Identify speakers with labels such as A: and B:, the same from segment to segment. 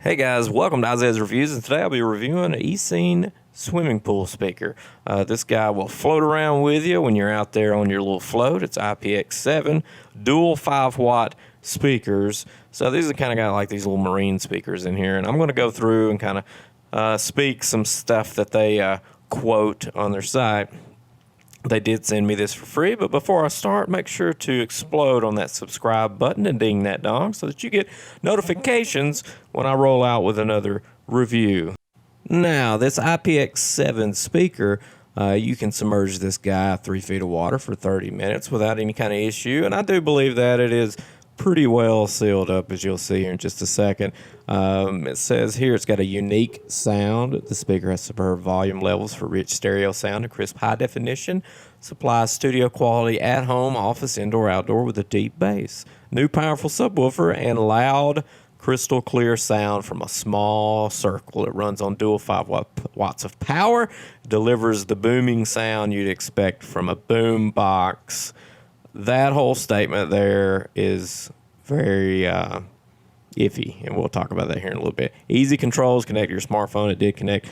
A: Hey guys, welcome to Isaiah's Reviews, and today I'll be reviewing an ECEEN swimming pool speaker. This guy will float around with you when you're out there on your little float. It's IPX7, dual 5-watt speakers. So these are kind of got like these little marine speakers in here, and I'm going to go through and kind of speak some stuff that they quote on their site. They did send me this for free, but before I start, make sure to explode on that subscribe button and ding that dong so that you get notifications when I roll out with another review. Now, this IPX7 speaker, you can submerge this guy 3 feet of water for 30 minutes without any kind of issue, and I do believe that it is pretty well sealed up, as you'll see here in just a second. It says here it's got a unique sound. The speaker has superb volume levels for rich stereo sound and crisp high definition. Supplies studio quality at home, office, indoor, outdoor with a deep bass. New powerful subwoofer and loud crystal clear sound from a small circle. It runs on dual 5 watts of power. Delivers the booming sound you'd expect from a boom box. That whole statement there is very iffy, and we'll talk about that here in a little bit. Easy controls, connect to your smartphone. It did connect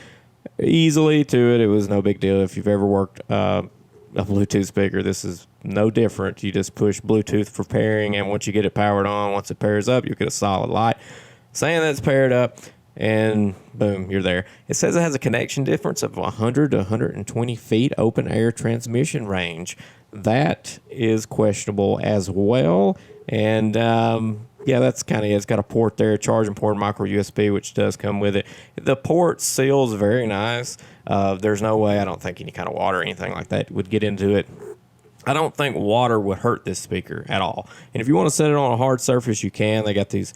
A: easily to it. It was no big deal. If you've ever worked a Bluetooth speaker, this is no different. You just push Bluetooth for pairing, and once you get it powered on, once it pairs up, you'll get a solid light saying that it's paired up, and boom, you're there. It says it has a connection difference of 100 to 120 feet open air transmission range. That is questionable as well. And yeah, that's kind of it. It's got a port there, charging port, micro USB, which does come with it. The port seals very nice. There's no way, I don't think any kind of water or anything like that would get into it. I don't think water would hurt this speaker at all. And if you want to set it on a hard surface, you can. They got these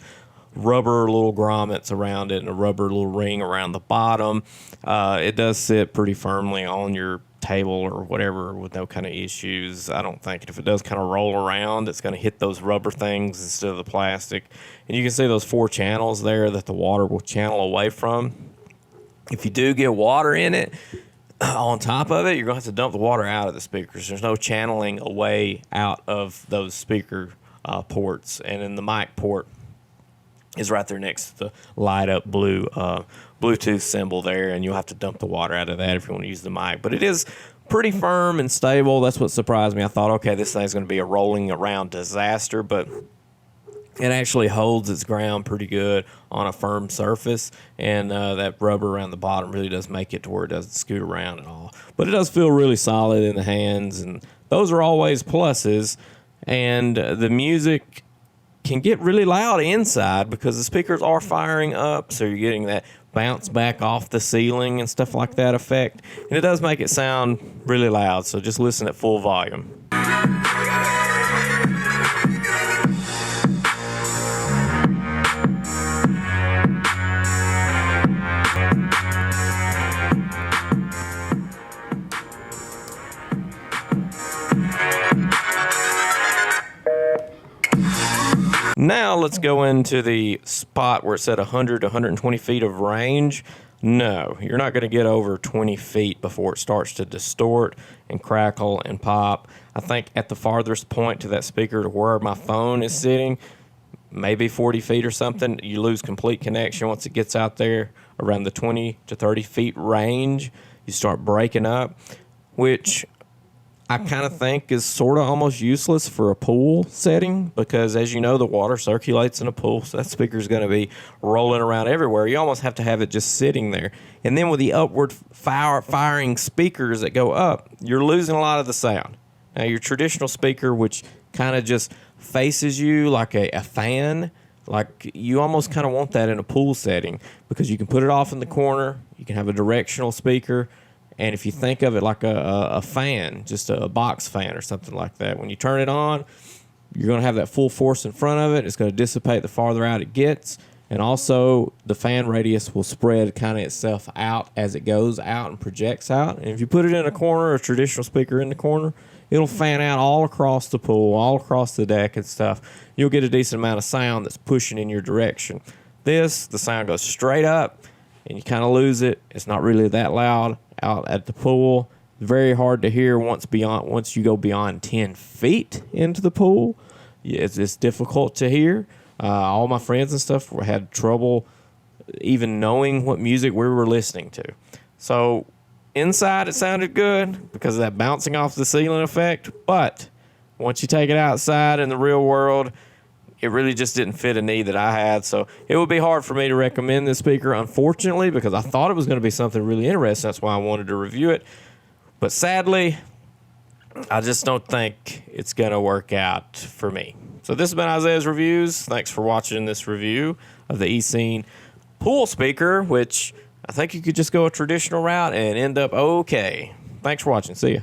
A: rubber little grommets around it and a rubber little ring around the bottom. It does sit pretty firmly on your table or whatever with no kind of issues. I don't think. If it does kind of roll around, it's going to hit those rubber things instead of the plastic. And you can see those 4 channels there that the water will channel away from. If you do get water in it, on top of it, you're going to have to dump the water out of the speakers. There's no channeling away out of those speaker ports. And then the mic port is right there next to the light up blue Bluetooth symbol there, and you'll have to dump the water out of that if you want to use the mic. But it is pretty firm and stable. That's what surprised me. I thought, okay, this thing's going to be a rolling around disaster, but it actually holds its ground pretty good on a firm surface, and that rubber around the bottom really does make it to where it doesn't scoot around at all. But it does feel really solid in the hands, and those are always pluses. And the music can get really loud inside because the speakers are firing up, so you're getting that bounce back off the ceiling and stuff like that effect. And it does make it sound really loud, so just listen at full volume. Now let's go into the spot where it's at 100 to 120 feet of range. No, you're not going to get over 20 feet before it starts to distort and crackle and pop. I think at the farthest point to that speaker to where my phone is sitting, maybe 40 feet or something, you lose complete connection. Once it gets out there around the 20 to 30 feet range, you start breaking up, which I kind of think is sort of almost useless for a pool setting because, as you know, the water circulates in a pool, so that speaker is going to be rolling around everywhere. You almost have to have it just sitting there. And then with the upward firing speakers that go up, you're losing a lot of the sound. Now, your traditional speaker, which kind of just faces you like a fan, like you almost kind of want that in a pool setting because you can put it off in the corner, you can have a directional speaker. And if you think of it like a fan, just a box fan or something like that, when you turn it on, you're going to have that full force in front of it. It's going to dissipate the farther out it gets. And also, the fan radius will spread kind of itself out as it goes out and projects out. And if you put it in a corner, a traditional speaker in the corner, it'll fan out all across the pool, all across the deck and stuff. You'll get a decent amount of sound that's pushing in your direction. The sound goes straight up, and you kind of lose it. It's not really that loud out at the pool. Very hard to hear once you go beyond 10 feet into the pool. It's difficult to hear. All my friends and stuff had trouble even knowing what music we were listening to. So inside it sounded good because of that bouncing off the ceiling effect, but once you take it outside in the real world, it really just didn't fit a need that I had. So it would be hard for me to recommend this speaker, unfortunately, because I thought it was going to be something really interesting. That's why I wanted to review it. But sadly, I just don't think it's going to work out for me. So this has been Isaiah's Reviews. Thanks for watching this review of the ECEEN pool speaker, which I think you could just go a traditional route and end up okay. Thanks for watching. See ya.